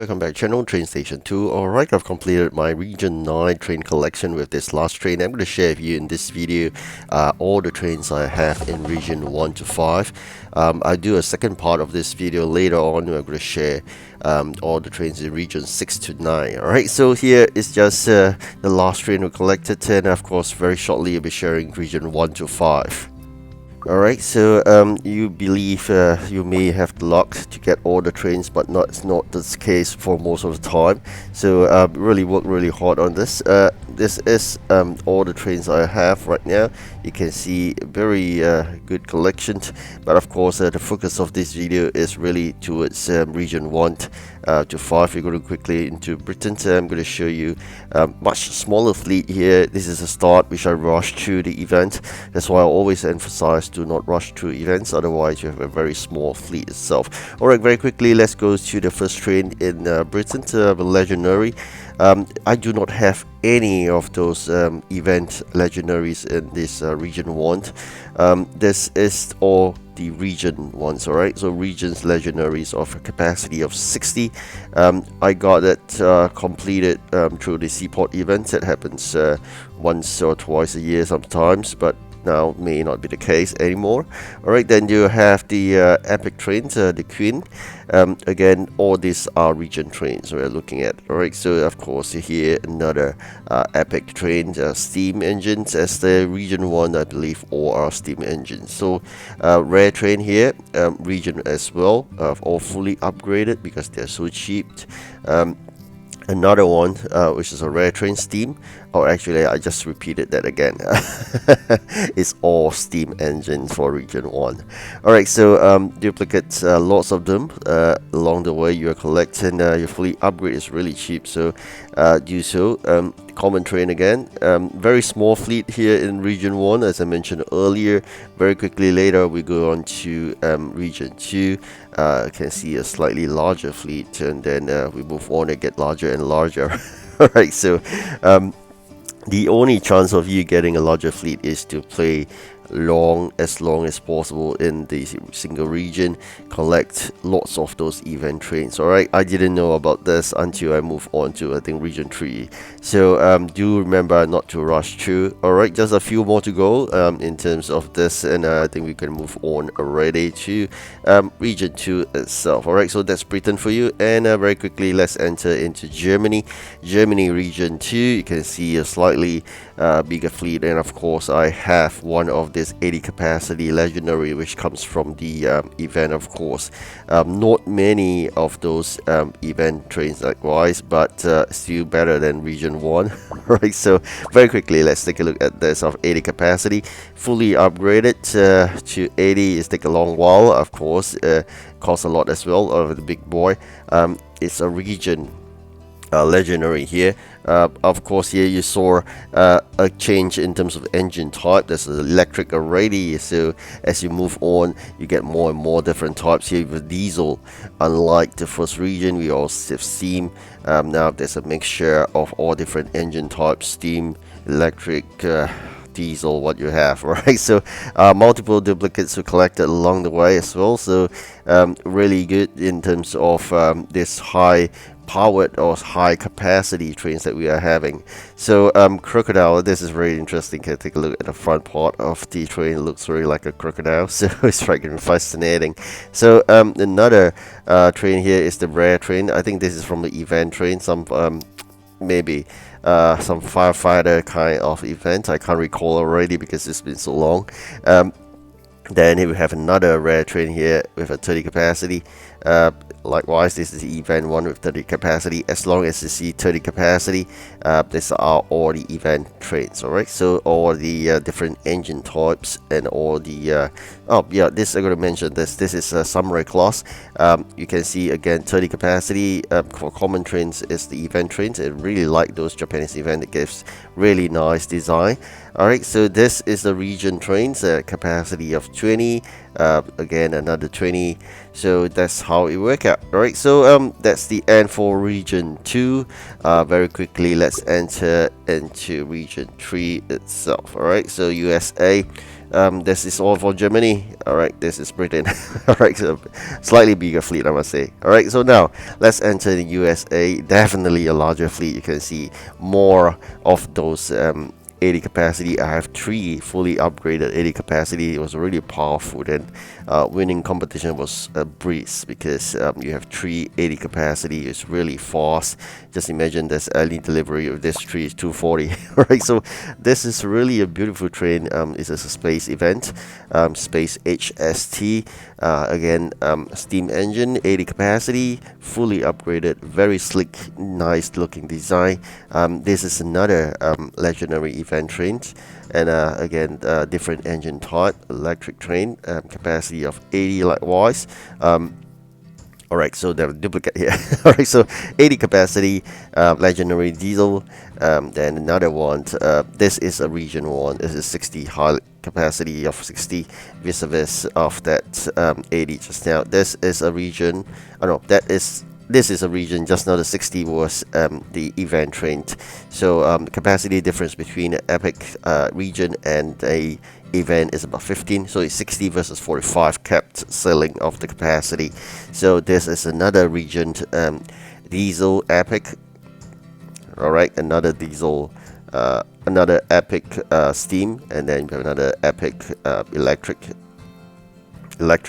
Welcome back channel, TrainStation2. Alright, I've completed my Region 9 train collection with this last train. I'm going to share with you in this video all the trains I have in Region 1 to 5. I'll do a second part of this video later on. I'm going to share all the trains in Region 6 to 9. Alright, so here is just the last train we collected, and of course very shortly I'll be sharing Region 1 to 5. Alright, so you believe you may have the luck to get all the trains, but it's not the case for most of the time. So really work really hard on this. This is all the trains I have right now. You can see very good collection, but of course the focus of this video is really towards Region 1 to 5. We're going to quickly into Britain. So I'm going to show you much smaller fleet here. This is a start which I rushed through the event. That's why I always emphasize do not rush through events, otherwise you have a very small fleet itself. Alright, very quickly let's go to the first train in Britain, Legendary. I do not have any of those event legendaries in this Region 1. This is all the region ones. Alright, so regions legendaries of a capacity of 60. I got it completed through the seaport event that happens once or twice a year sometimes, but now may not be the case anymore. Alright, then you have the epic trains, the Queen. Again, all these are region trains we're looking at. Alright, so of course here another epic train, steam engines as the region 1. I believe all are steam engines. So rare train here, region as well, all fully upgraded because they're so cheap. Another one which is a rare train steam, or actually I just repeated that again. It's all steam engines for region 1. Alright, so duplicates, lots of them along the way you're collecting. Your fully upgrade is really cheap, so do so. Common train again, very small fleet here in region 1 as I mentioned earlier. Very quickly later we go on to region 2. You can see a slightly larger fleet, and then we move on and get larger and larger. Alright, so the only chance of you getting a larger fleet is to play long as possible in the single region, collect lots of those event trains. Alright, I didn't know about this until I moved on to I think region 3. So do remember not to rush through. Alright, just a few more to go in terms of this, and I think we can move on already to region 2 itself. Alright, so that's Britain for you, and very quickly let's enter into Germany. Germany region 2, you can see a slightly bigger fleet, and of course I have one of this 80 capacity legendary which comes from the event. Of course not many of those event trains likewise, but still better than region 1. Right, so very quickly let's take a look at this of 80 capacity, fully upgraded to 80. It's take a long while, of course, costs a lot as well of the big boy. It's a region legendary here. Of course here you saw a change in terms of engine type. There's an electric already, so as you move on you get more and more different types here with diesel. Unlike the first region, we also have steam. Now there's a mixture of all different engine types, steam, electric, diesel, what you have. Right, so multiple duplicates were collected along the way as well, so really good in terms of this high powered or high capacity trains that we are having. So crocodile, this is very interesting. Can take a look at the front part of the train. It looks really like a crocodile, so it's freaking fascinating. So another train here is the rare train. I think this is from the event train, some maybe some firefighter kind of event. I can't recall already because it's been so long. Then here we have another rare train here with a 30 capacity. Likewise, this is the event one with 30 capacity. As long as you see 30 capacity, these are all the event trains. Alright, so all the different engine types and all the oh yeah, this I'm going to mention this is a samurai class. You can see again 30 capacity for common trains is the event trains. I really like those Japanese event. It gives really nice design. Alright, so this is the region trains, capacity of 20. Again another 20, so that's how it works out. Alright, so that's the end for region 2. Very quickly let's enter into region 3 itself. Alright, so USA, This is all for Germany. All right, this is Britain. All right, so slightly bigger fleet, I must say. All right, so now let's enter the USA. Definitely a larger fleet. You can see more of those 80 capacity. I have 3 fully upgraded 80 capacity. It was really powerful. Then winning competition was a breeze because you have 3 80 capacity. It's really fast. Just imagine this early delivery of this tree is 240. Right, so this is really a beautiful train. It's a space event, space HST. Again, steam engine, 80 capacity, fully upgraded, very sleek, nice looking design. This is another legendary event train, and again, different engine type, electric train, capacity of 80 likewise. Alright, so there's a duplicate here. Alright, so 80 capacity, legendary diesel. Then another one, this is a region one. This is 60 high capacity of 60 vis-a-vis of that 80 just now. This is a region, oh no, this is a region. Just now the 60 was the event train. So the capacity difference between epic region and a event is about 15, so it's 60 versus 45 kept selling of the capacity. So this is another region, diesel epic. All right, another diesel, another epic steam, and then we have another epic electric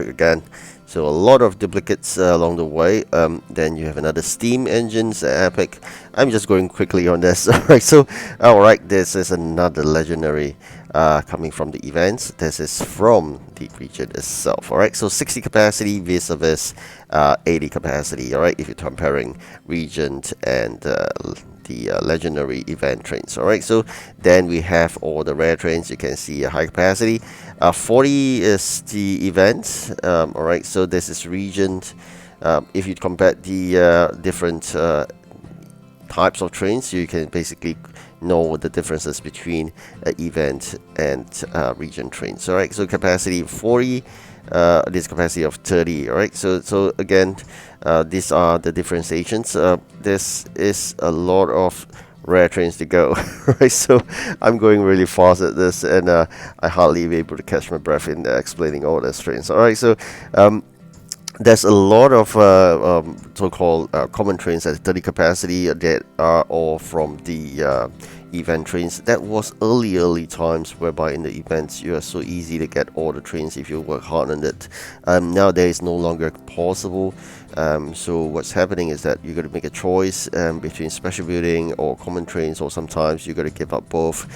again. So a lot of duplicates along the way. Then you have another steam engines, epic. I'm just going quickly on this. Alright, this is another legendary coming from the events. This is from the region itself. Alright, so 60 capacity vis-a-vis 80 capacity. Alright, if you're comparing region and the legendary event trains. Alright, so then we have all the rare trains. You can see a high capacity. 40 is the event. Alright, so this is region. If you compare the different types of trains, you can basically know the differences between event and region trains. Alright, so capacity 40, this capacity of 30. Alright, so again, these are the differentiations. This is a lot of rare trains to go. Right, so I'm going really fast at this, and I hardly be able to catch my breath in explaining all these trains. Alright, so there's a lot of so-called common trains at 30 capacity that are all from the event trains. That was early times, whereby in the events you are so easy to get all the trains if you work hard on it. Nowadays no longer possible. So what's happening is that you got to make a choice between special building or common trains, or sometimes you got to give up both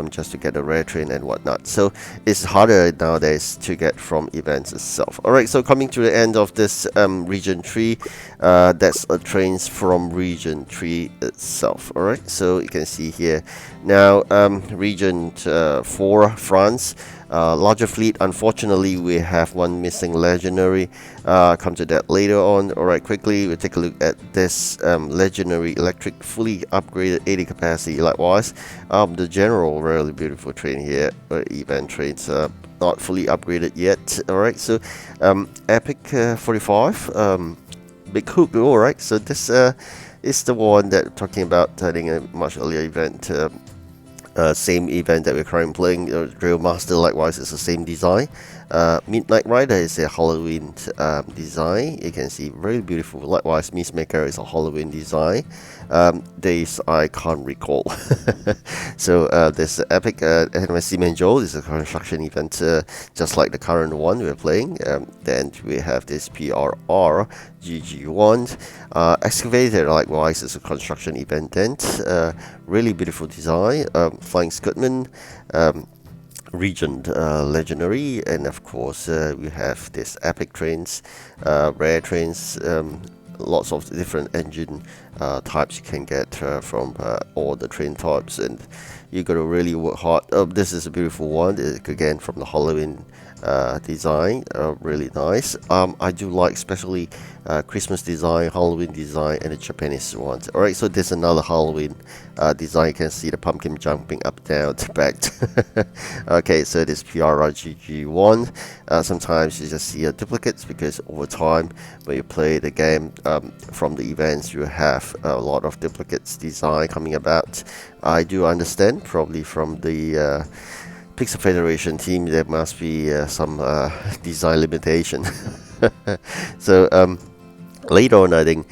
just to get a rare train and whatnot. So it's harder nowadays to get from events itself. Alright, so coming to the end of this region 3, that's a trains from region 3 itself. Alright, so you can see here now region 4 France. Larger fleet. Unfortunately, we have one missing legendary. Come to that later on. Alright, quickly we'll take a look at this legendary electric fully upgraded 80 capacity. Likewise, the general really beautiful train here. Event trains not fully upgraded yet. Alright, so epic 45 big hook. Alright, so this is the one that I'm talking about, turning a much earlier event. Same event that we're currently playing. Drill Master likewise is the same design. Midnight Rider is a Halloween design. You can see very beautiful. Likewise, Mistmaker is a Halloween design. Days I can't recall. So this epic NYC Manjol is a construction event, just like the current one we're playing. Then we have this PRR GG1 excavator. Likewise, is a construction event. Then really beautiful design. Flying Scotsman. Region legendary, and of course we have this epic trains, rare trains, lots of different engine types you can get from all the train types, and you gotta really work hard. This is a beautiful one, again from the Halloween design, really nice. I do like especially Christmas design, Halloween design, and the Japanese ones. Alright, so there's another Halloween design. You can see the pumpkin jumping up, down, back. Okay, so this PRGG1. Sometimes you just see duplicates, because over time when you play the game from the events, you have a lot of duplicates design coming about. I do understand, probably from the Pixel Federation team, there must be some design limitation. So later on, I think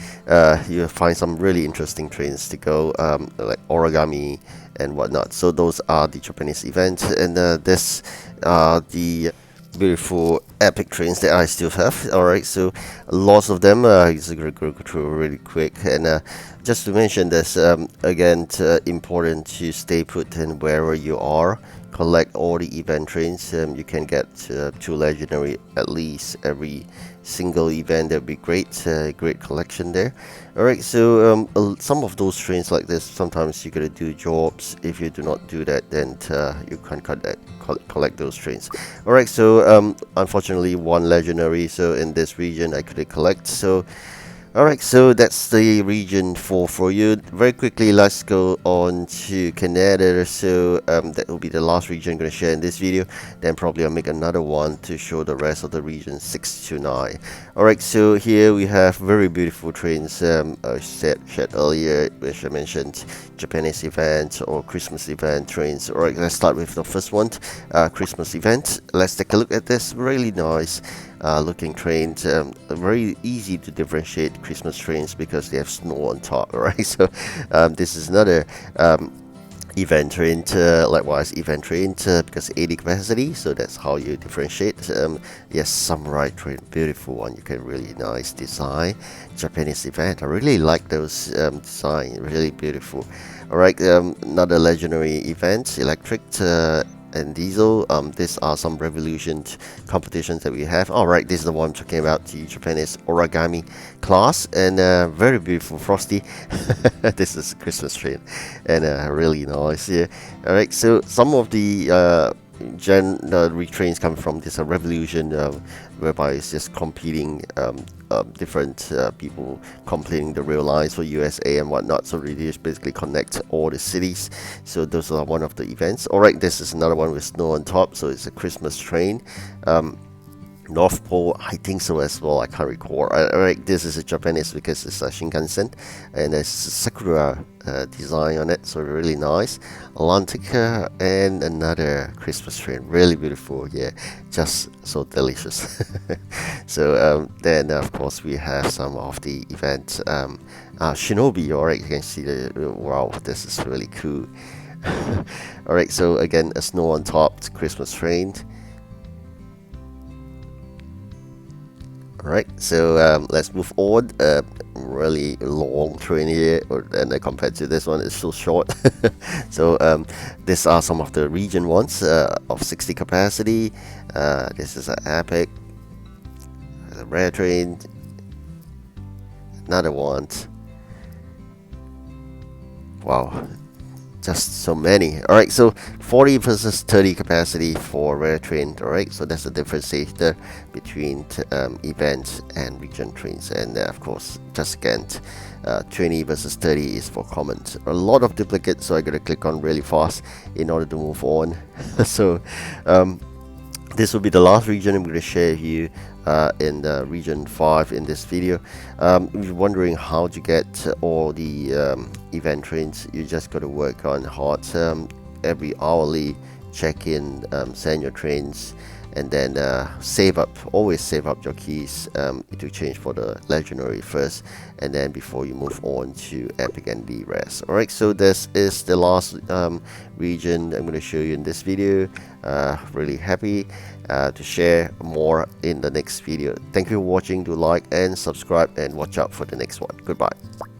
you'll find some really interesting trains to go, like origami and whatnot. So those are the Japanese events, and this are the beautiful epic trains that I still have. Alright, so lots of them. It's gonna go through really quick, and just to mention this, again, important to stay put in wherever you are. Collect all the event trains. You can get 2 legendary at least every single event. That'd be great. Great collection there. Alright, so some of those trains like this, sometimes you gotta do jobs. If you do not do that, then you can't collect those trains. Alright, so unfortunately 1 legendary, so in this region I couldn't collect. So alright, so that's the region 4 for you. Very quickly, let's go on to Canada. So that will be the last region I'm going to share in this video. Then probably I'll make another one to show the rest of the region 6 to 9. Alright, so here we have very beautiful trains. I shared earlier, which I mentioned, Japanese event or Christmas event trains. Alright, let's start with the first one, Christmas event. Let's take a look at this. Really nice looking trains. Very easy to differentiate Christmas trains because they have snow on top, right? So this is another event train, likewise event train, because 80 capacity, so that's how you differentiate. Yes, samurai train, beautiful one. You can really nice design. Japanese event, I really like those design, really beautiful. Alright, another legendary event, electric and diesel. These are some revolution competitions that we have. Alright, this is the one I'm talking about, the Japanese origami class, and very beautiful frosty. This is Christmas train, and really nice. Yeah. Alright, so some of the retrains come from this revolution, whereby it's just competing, different people completing the rail lines for USA and whatnot. So they just basically connect all the cities. So those are one of the events. Alright, this is another one with snow on top, so it's a Christmas train. North Pole, I think so as well, I can't recall. Alright, this is a Japanese because it's a Shinkansen, and there's Sakura design on it, so really nice. Atlantic, and another Christmas train, really beautiful, yeah, just so delicious. So then of course we have some of the events. Shinobi, alright, you can see the, wow, this is really cool. Alright, so again, a snow on top, Christmas train. Alright, so let's move on. Really long train here, and compared to this one, it's so short. So these are some of the region ones of 60 capacity. This is an epic, a rare train, another one. Wow, just so many. Alright, so 40 versus 30 capacity for rare train. Alright, so that's the differentiator between events and region trains. And of course, just again, 20 versus 30 is for common. A lot of duplicates, so I gotta click on really fast in order to move on. So this will be the last region I'm going to share with you in region 5 in this video. If you're wondering how to get all the event trains, you just got to work on hard every hourly check-in, send your trains, and then always save up your keys to change for the legendary first, and then before you move on to epic and the rest. Alright, so this is the last region I'm going to show you in this video. Really happy to share more in the next video. Thank you for watching. Do like and subscribe, and watch out for the next one. Goodbye.